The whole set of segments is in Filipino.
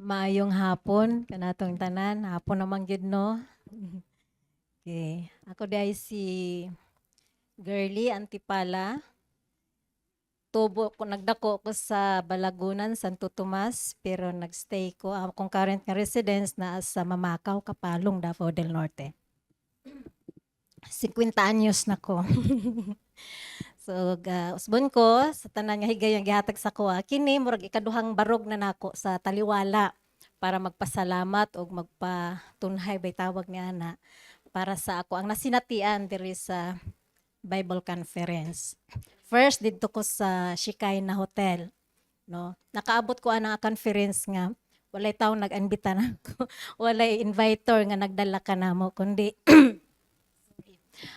Maayong hapon kanatong tanan, hapon naman gyud no. Okay. Ako di ay si Girly Antipala. Tubo ko nagdako ko sa Balagunan, Santo Tomas, pero nagstay ko akong current nga residence na sa Mamakaw, Kapalong, Davao del Norte. 50 anyos na ko. So, usbon ko sa tanan nga higayong gihatag sa kuha, kini murag ikaduhang barog na nako sa taliwala para magpasalamat o magpatunhay bay tawag ni ana para sa ako ang nasinatian diri sa Bible conference. First didto ko sa Shikay Hotel, no. Nakaabot ko ana conference nga walay tawo nag-ambita nako, walay inviter nga nagdala kanamo kundi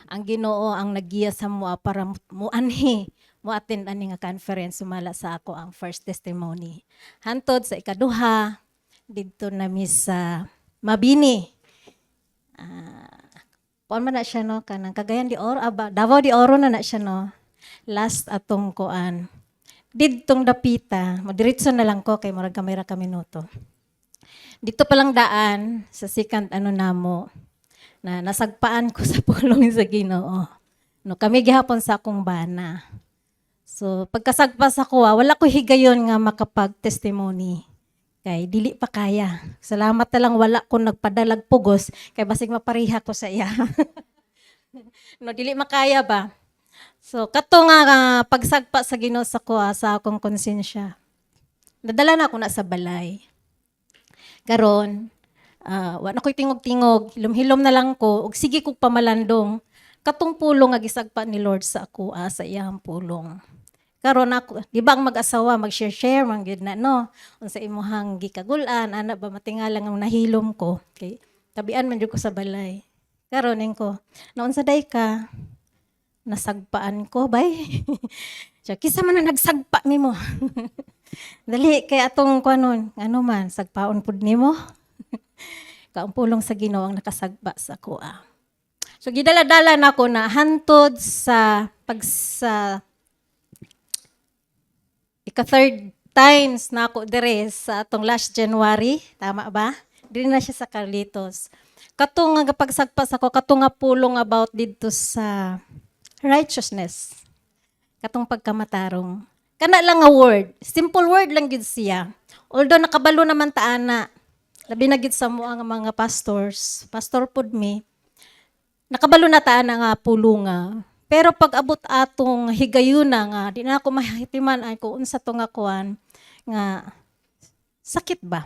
ang Ginoo ang naggiya sa mua para muattend ani nga conference sumala sa ako ang first testimony. Hantod sa ikaduha didto na mi sa Mabini. Kuan man na siya no kanang Cagayan de Oro Davao de Oro na siya no. Last atong kuan. Didtong dapita, madiretso na lang ko kay murag kamera ka minuto. Dito pa lang daan sa second namo na nasagpaan ko sa pulong sa Ginoo. No, kami gihapon sa akong bana. So, pagkasagpa sa kuha, wala ko higayon nga makapag-testimony. Kay dili pa kaya. Salamat na lang wala ko nagpadalag pugos kay basig mapariha ko sa iya. No, dili makaya ba? So, kato nga pagsagpa sa Ginoo sa kuha sa akong konsensya. Nadala na ako na sa balay. Karon, wala ko'y tingog-tingog, hilom-hilom na lang ko, ug sige kong pamalandong, katong pulong nga gisagpa ni Lord sa ako, sa iyang pulong. Karon ako, di ba ang mag-asawa, mag-share-share, man gyud na, no? Unsa imuhang gikagulan, ana ba matingalang ang nahilom ko, kay tabian man jud ko sa balay. Karon ko, naunsa day ka, nasagpaan ko, bay? So, kisa man na nagsagpa nimo. Dali, kay atong kuanon, ano man, sagpaon pud nimo. Kaumpulong sa Ginoo ang nakasagba sa kuha. So gidala-dala na ako na hantod sa ika-third times na ako dire sa atong last January, tama ba? Diri na siya sa Carlitos. Katong nga pagsagpas ako, katong nga pulong about dito sa righteousness. Katong pagkamatarong. Kana lang nga word, simple word lang gid siya. Although nakabalo naman ta ana. Labi na gid sa mga mga pastors, pastor pud mi. Nakabalo na ta nga pulunga. Pero pag abot atong higayuna nga di na ako mahitiman ay ko unsa to nga kuan nga sakit ba?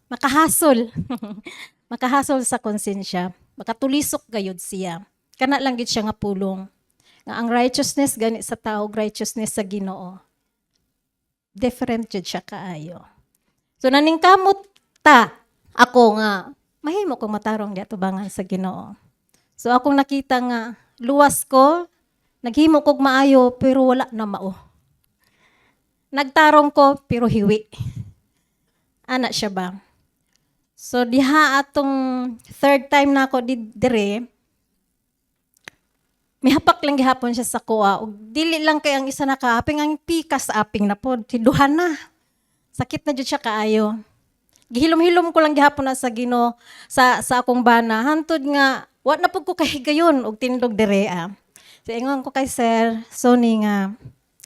Makahasol. Makahasol sa konsensya. Makatulisok gayud siya. Kana lang gid siya nga pulong. Nga ang righteousness gani sa tao, righteousness sa Ginoo. Different jud siya kaayo. So naningkamot ta ako nga, mahimo kong matarong di atubangan sa Ginoo. So akong nakita nga, luwas ko, naghimo kog maayo, pero wala na mao. Nagtarong ko, pero hiwi. Ana siya ba? So diha atong third time na ako dire, may hapak lang gihapon siya sa kuha. Ug dili lang kay ang isa na kaaping, ang pikas aping na po, tiduhan na. Sakit na jud siya kaayo. Gihilom-hilom ko lang gihapon na sa Ginoo sa akong bana hantod nga wa na pud ko kahigayon og tindog dire. So ingon ko kay Sir Sony nga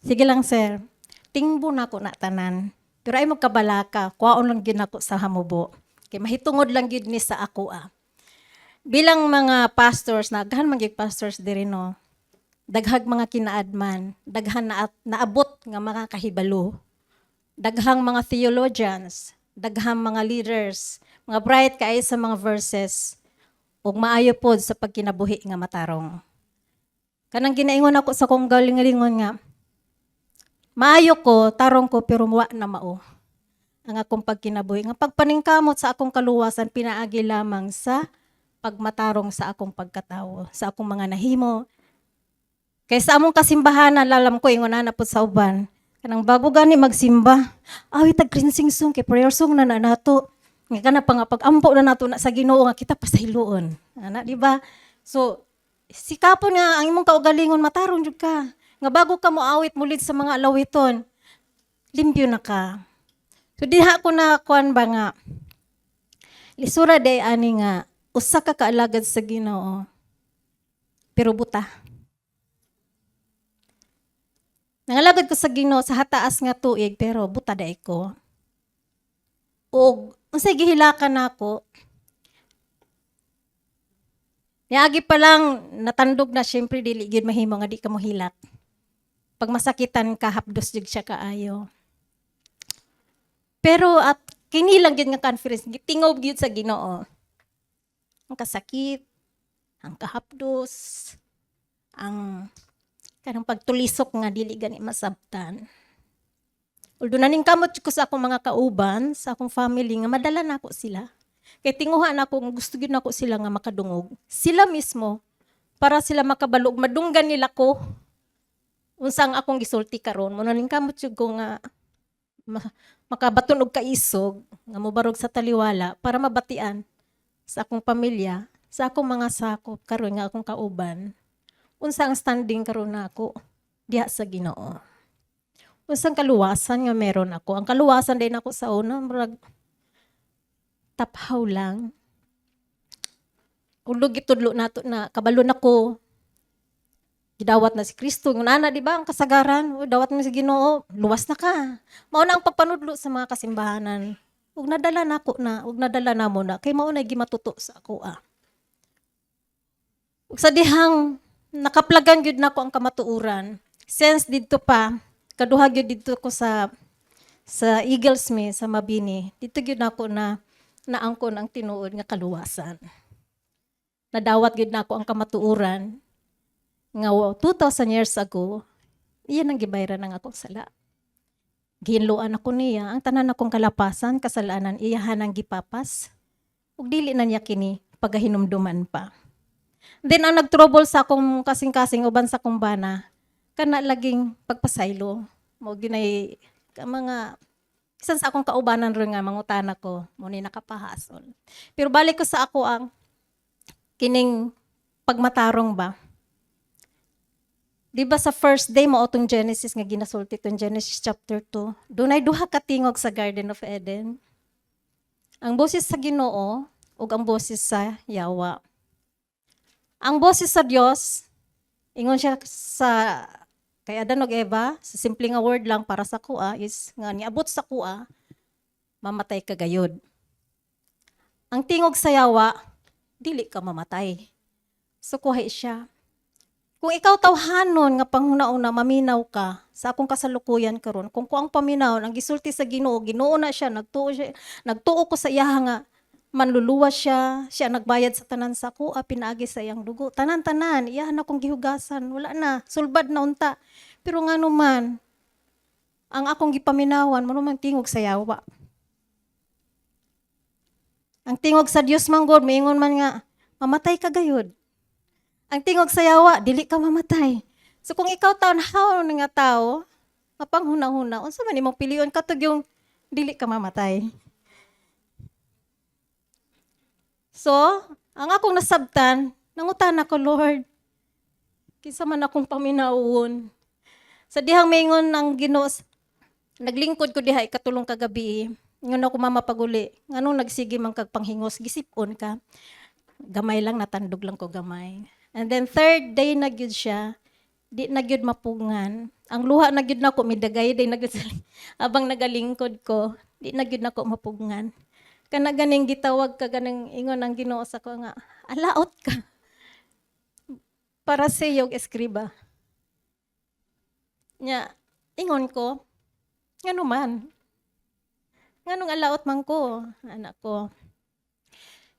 sige lang sir, tingbo na ko na tanan. Pero ay magkabalaka, kuwaon lang gyud nako sa hamubo. Kay mahitungod lang gyud ni sa ako. Bilang mga pastors, daghan man gyud pastors dire no. Daghag mga kinaadman, daghan na naabot nga mga kahibalo. Daghang mga theologians, daghang mga leaders, mga bright kaay sa mga verses, ug maayo pod sa pagkinabuhi nga matarong. Kanang ginaingon ako sa kong galingon nga, maayo ko, tarong ko, pero wa na mao. Ang akong pagkinabuhi. Nga pagpaningkamot sa akong kaluwasan, pinaagi lamang sa pagmatarong sa akong pagkatawo, sa akong mga nahimo. Kaysa among kasimbahan, lalam ko, ingon na po sa uban, kanang bago gani magsimba, tag cleansing song, kay prayer song na nato. Nga kana pa nga pag-ampo na nato na sa Ginoo nga kita pasahiloon. Ana, di ba? So, sikapon nga ang imong kaugalingon matarong jud ka. Nga bago ka moawit mulid sa mga alawiton, limpyo na ka. So diha ko na kuan ba nga lisura day ani nga usa ka kaalagad sa Ginoo pero buta. Nangalagad ko sa Ginoo sa hataas nga tuig pero buta day ko. Ug unsay gihilakan nako, niagi pa lang natandog na syempre dili gyud mahimo nga di ka mohilak. Pag masakitan ka hapdos jud siya kaayo. Pero at kini lang gyud nga conference gitingob gyud sa Ginoo. Ang kasakit, ang kahapdos, ang kanang pagtulisok nga dili gani masabtan. Although naning kamot ko sa akong mga kauban, sa akong family nga madala nako sila. Kay tinguhan ako nga gusto gyud nako sila nga makadungog. Sila mismo para sila makabalog madunggan nila ko. Unsang akong gisulti karon, mo naning kamot jud ko nga makabaton og kaisog nga mobarog sa taliwala para mabatian sa akong pamilya, sa akong mga sakop karon nga akong kauban. Unsa ang standing karon nako diha sa Ginoo. Unsang kaluwasan nga meron ako. Ang kaluwasan din ako sa una murag taphaw lang. Ulog gitudlo nato na kabalo nako. Gidawat na si Kristo. Ngunana, di ba, ang kasagaran, dawat mo si Ginoo, luwas na ka. Mao na ang pagpanudlo sa mga kasimbahanan. Ug nadala nako na, ug nadala na mo na, kay mao na gimatuto sa ako Ug sa dihang nakaplagan gyud nako ang kamatuoran. Since didto pa, kaduha gyud didto ko sa Eaglesmith sa Mabini. Dito gyud nako na naangkon ang tinuod nga kaluwasan. Nadawat gyud nako ang kamatuoran nga 2,000 years ago, iyan ang gibayran ng akong sala. Ginluan ako niya, ang tanan akong kalapasan, kasalanan, iyahan ang gipapas. Ug dili na niya kini, pagahinumduman pa. Then ang nagtrouble sa akong kasing-kasing uban sa kumbana, kana laging pagpasaylo. Mo ginay mga isan sa akong kaubanan ron nga mangutana ko, mo ni nakapahason. Pero balik ko sa ako ang kining pagmatarong ba. Di ba sa first day mo otong Genesis nga ginasulti tong Genesis chapter 2, dunay duha ka tingog sa Garden of Eden. Ang boses sa Ginoo ug ang boses sa Yawa. Ang boses sa Dios ingon siya sa kay Adan ug Eva, sa simple nga word lang para sa kuha is nga niabot sa kuha mamatay ka gayud. Ang tingog sa Yawa, dili ka mamatay. So kuhay siya. Kung ikaw tawhanon nga panghuna-una maminaw ka sa akong kasalukuyan karon, kung kuang paminaw ang gisulti sa Ginoo, Ginoo na siya, nagtuo ko sa iya nga manluluwas siya, siya nagbayad sa tanan sa kuha, pinaagi sa iyang dugo. Tanan-tanan, iyahan akong gihugasan, wala na, sulbad na unta. Pero nga naman, ang akong gipaminawan, manumang tingog sa Yawa. Ang tingog sa Dios man God, maingon man nga, mamatay ka gayud. Ang tingog sa Yawa, dili ka mamatay. So kung ikaw taon-haon nga tao, mapanghuna-huna, unsa man imong pilion katug yung dili ka mamatay. So, ang akong nasabtan, nangutan ako, Lord, kinsa man akong paminawon. Sa dihang maingon ng Ginoo, naglingkod ko diha ikatulong kagabi, ngon ako mamapaguli, nganong nagsige man kag panghingos, gisipon ka. Gamay lang, natandog lang ko gamay. And then third day na gyud siya, di na gyud mapungan. Ang luha na gyud nako midagay day na gyud abang nagalingkod ko, di na gyud nako mapungan. Kana ganing gitawag ka ganing ingon ang Ginoo sa ko nga, alaot ka. Para sa iyo eskriba. Nya ingon ko, ngano man. Nganong alaot man ko, anak ko.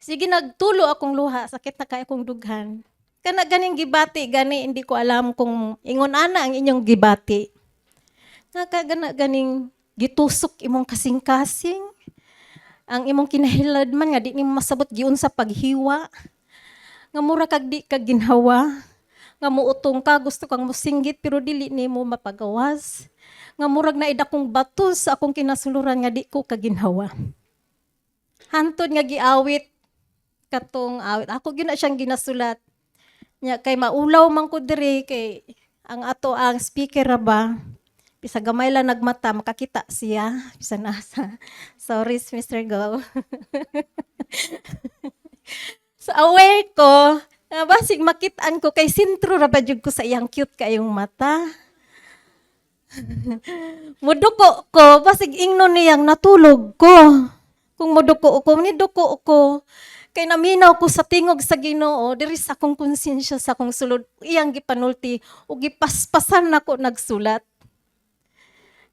Sige nagtulo akong luha, sakit na kay akong dughan. Kana ganing gibati, gani hindi ko alam kung ingon ana ang inyong gibati. Nga gana ganing gitusok imong kasing-kasing. Ang imong kinahilad man nga di nimo masabot giun sa paghiwa. Nga mura kag di kag ginhawa. Nga muutong ka, gusto kang musinggit pero dili nimo mapagawas. Nga murag na idakong batos sa akong kinasuluran nga di ko kaginhawa. Hantod nga giawit katong awit. Ako gyud na siyang ginasulat. Nya kay maulaw man ko diri kay ang ato ang speaker ra ba Bisa gamay lang nagmata, makakita siya. Bisa nasa. Sorry, Mr. Go. So, aware ko, basig makitaan ko, kay sintro ra ba jud ko sa iyang cute kayong mata. Muduko ko, basig ingnon niyang natulog ko. Kung muduko ko, niduko ko. Kay naminaw ko sa tingog sa Ginoo, diri sa akong konsensya sa akong sulod, iyang gipanulti, ug gipaspasan nako nagsulat.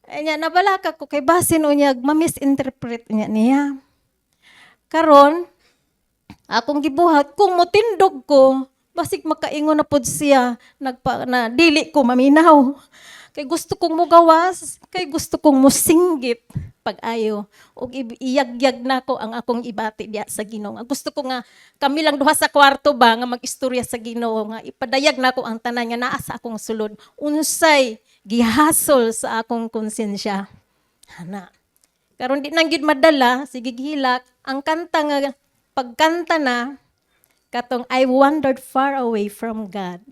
Anya nabalaka ko kay basin unyag ma-misinterpret niya. Karon, akong gibuhat kung motindog ko, basig makaingon na pod siya na dili ko maminaw. Kay gusto kong mugawas, kay gusto kong musinggit pag-ayo ug iyagyag nako ang akong ibati diya sa Ginoo. Gusto ko nga kami lang duha sa kwarto ba nga magistorya sa Ginoo nga ipadayag nako ang tanan nga naa sa akong sulod. Unsay gihasol sa akong konsensya. Hana. Karon di nang gid madala, sige gihilak ang kanta nga pagkanta na katong I wandered far away from God.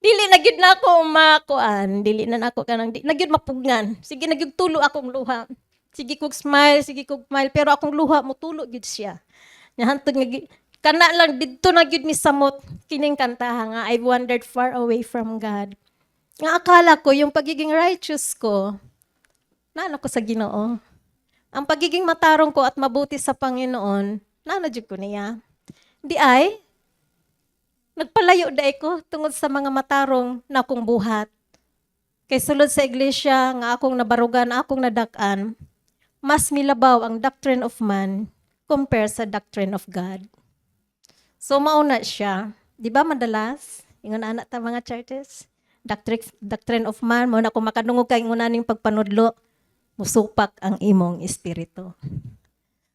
Dili na gyud nako makuan, dili na nako kanang di na gyud mapugnan. Sige na gyud tulo akong luha. Sige kog smile, pero akong luha mo tulo gyud siya. Nya hantod nga kana lang didto na gyud mi samot kining kantaha nga I wandered far away from God. Nga akala ko yung pagiging righteous ko, naano ko sa Ginoo. Ang pagiging matarong ko at mabuti sa Panginoon, naano jud ko niya. Di ay, nagpalayo daay ko tungod sa mga matarong na akong buhat. Kay sulod sa iglesia nga akong nabarugan, akong nadak-an, mas milabaw ang doctrine of man compare sa doctrine of God. So mauna siya. Di ba madalas? Ingon anak ta mga churches? Doctrine of man, mo na kung makadungog kay ngunaning pagpanudlo, musupak ang imong espiritu.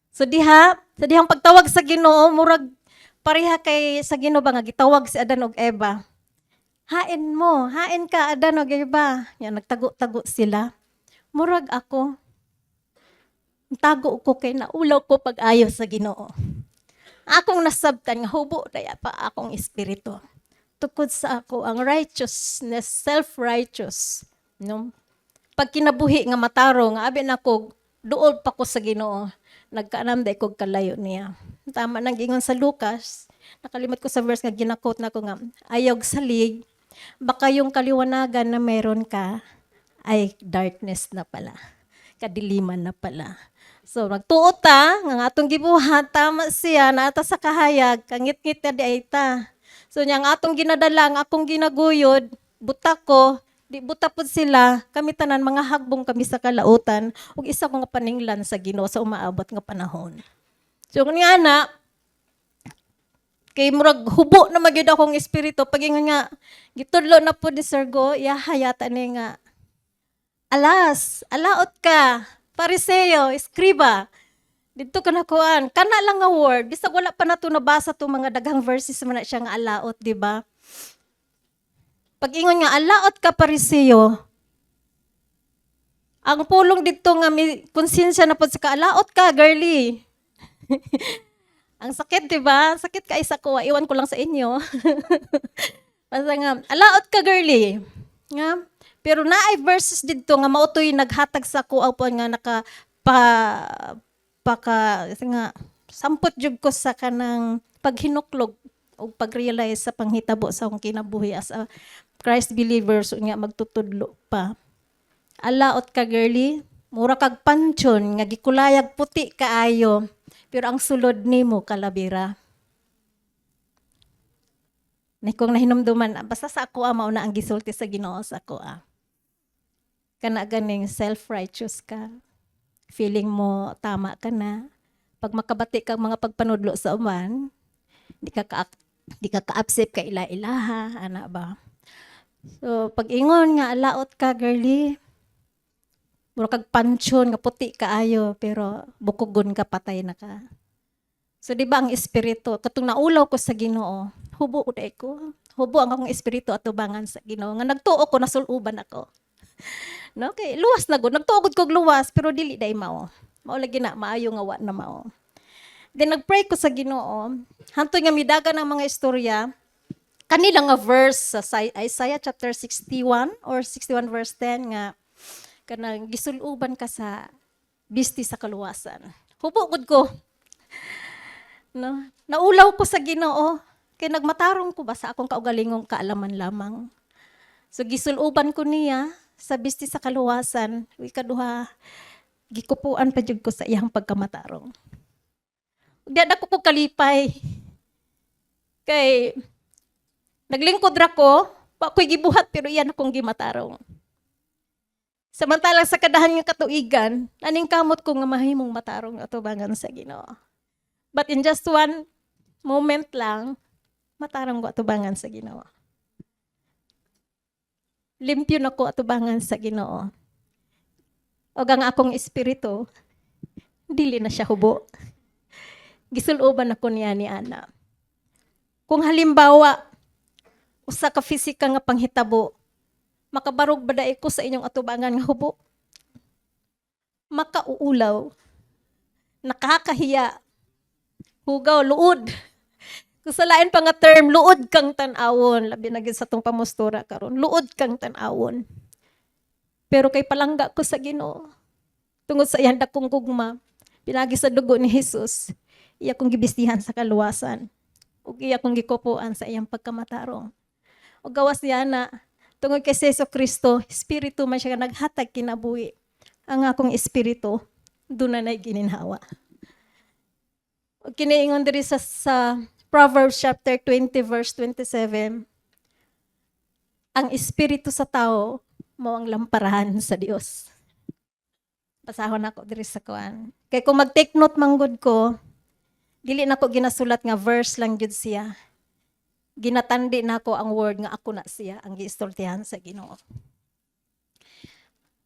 So dihang pagtawag sa Ginoo, murag pareha kay sa Ginoo ba nga gitawag si Adan ug Eva. Hain ka Adan ug Eva. Yan nagtago-tago sila. Murag ako. Tago ko kay naulaw ko pag-ayo sa Ginoo. Akong nasabtan nga hubo daya pa akong espiritu. Tukod sa ako ang righteousness, self-righteous, no? Pag kinabuhi nga mataro nga abi nako duol pa ko sa Ginoo, nagkaanam day kog kalayo niya. Tama nang ingon sa Lucas, nakalimot ko sa verse nga ginakot nako nga ayog salig, baka yung kaliwanagan na meron ka ay darkness na pala, kadiliman na pala. So nagtuot ta nga atong gibuhat tama siya naata sa kahayag kangit-ngit na di ay ta. So nya nga atong ginadala nga akong ginaguyod, buta ko, di buta pod sila, kami tanan mga hagbong kami sa kalautan, ug isa ko nga paninglan sa Ginoo sa umaabot nga panahon. So nga na, kay murag hubo na magyud akong espiritu, pagingon nga, gitudlo na pod ni Sir Go, hayata ni nga, alas, alaot ka, Pariseo, eskriba, dito ka nakuan, kana lang nga word, bisag wala pa na to nabasa to mga daghang verses man na siya nga alaot, di ba? Pag ingon nga, alaot ka Pariseo, ang pulong dito nga may konsensya na po sa alaot ka, girly. Ang sakit, di ba? Sakit ka isa ko, iwan ko lang sa inyo. Basta nga, alaot ka, girly. Nga? Pero naay verses dito nga mautoy naghatag sa ko po nga nga sampot jud ko sa kanang paghinuklog o pag-realize sa panghitabo sa akong kinabuhi as a Christ believer so nga magtutudlo pa. Alaot ka girly, mura kag panchon nga gikulayag puti kaayo, pero ang sulod nimo kalabira. Ni kong nahinumduman, basta sa ako mao na ang gisulti sa Ginoo sa ako kana ganing self-righteous ka. Feeling mo tama ka na. Pag makabati kang mga pagpanudlo sa uman, di ka ka-accept ka ila-ilaha, ana ba? So, pag ingon nga, alaot ka, girly, mura kag panchon, nga puti kaayo, pero bukugon ka, patay na ka. So, di ba ang espiritu, katong naulaw ko sa Ginoo, hubo ko day ko. Hubo ang akong espiritu at tubangan sa Ginoo. Nga nagtuo ko, nasuluban ako. No, okay, luwas na gud. Nagtuogod kog luwas pero dili day mao. Mao lagi na maayo nga wa na mao. Then nagpray ko sa Ginoo. Hantod nga midagan ang mga istorya kanila nga verse sa Isaiah chapter 61 or 61 verse 10 nga kanang gisuluban ka sa bisti sa kaluwasan. Hubo gud ko. No? Naulaw ko sa Ginoo kay nagmatarong ko ba sa akong kaugalingong kaalaman lamang. So gisuluban ko niya sa bisti sa kaluwasan, ikaduha gikupuan pa jud ko sa iyang pagkamatarong. Di ako po kalipay. Kay naglingkod ra ko, wa ko'y gibuhat pero iyan akong gimatarong. Samantalang sa kadahan nga katuigan, naning kamot ko nga mahimong matarong atubangan sa Ginoo. But in just one moment lang, matarong ko atubangan sa Ginoo. Limpyo na ko atubangan sa Ginoo. O ang akong espiritu, dili na siya hubo. Gisuloban ako niya ni Ana. Kung halimbawa, usa ka fisika nga panghitabo, makabarog ba daig ko sa inyong atubangan nga hubo? Makauulaw, nakakahiya, hugaw, luod. Kung sa lain pa nga term, luod kang tanawon. Labi na sa tong pamustura karon, luod kang tanawon. Pero kay palangga ko sa Ginoo, tungod sa iyang dakong gugma, pinagi sa dugo ni Jesus, iya kong gibistihan sa kaluwasan. Ug iya kong gikupuan sa iyang pagkamatarong. O gawas niya na, tungod kay Jesu Kristo, espiritu man siya naghatag kinabuhi. Ang akong espiritu, doon na gininhawa. O kiniingon diri sa Proverbs chapter 20 verse 27, ang espiritu sa tao mo ang lamparahan sa Dios. Pasahon ako diri sa kuan. Kay kung mag-take note manggod ko, dili nako ginasulat nga verse lang jud siya. Ginatandi nako ang word nga ako na siya ang giistortihan sa Ginoo.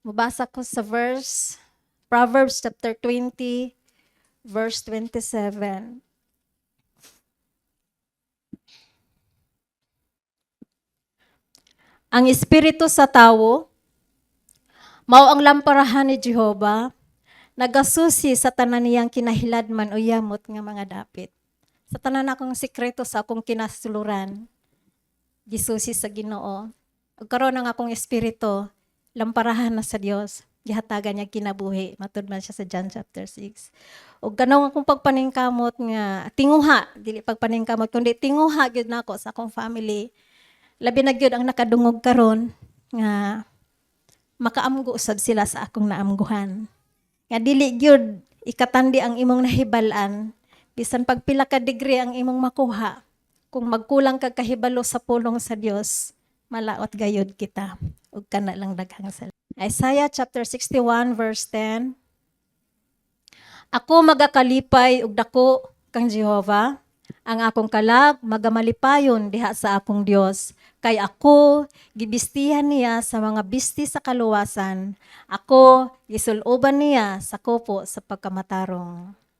Mubasa ko sa verse Proverbs chapter 20 verse 27. Ang espiritu sa tawo mao ang lamparahan ni Jehova, nagasusi sa tanan niyang kinahiladman o yamot nga mga dapit. Sa tanan akong sikreto sa akong kinasuluran, gisusi sa Ginoo. Ug karon ang akong espiritu, lamparahan na sa Dios, gihatagan niya kinabuhi. Matud man siya sa John chapter 6. Ug kanang akong pagpaningkamot nga tinguha, dili pagpaningkamot kundi tinguha gyud nako sa akong family. Labi na gyud ang nakadungog karon nga makaamgo usab sila sa akong naamguhan. Nga dili gyud ikatandi ang imong nahibal-an bisan pagpila ka degree ang imong makuha. Kung magkulang ka kahibalo sa pulong sa Dios, malaot gayud kita. Ug kana lang daghang salamat. Isaiah chapter 61 verse 10. Ako magakalipay ug dako kang Jehova, ang akong kalag magamalipayon diha sa akong Dios. Kay ako gibistihan niya sa mga bisti sa kaluwasan. Ako gisuloban niya sa kopo sa pagkamatarong.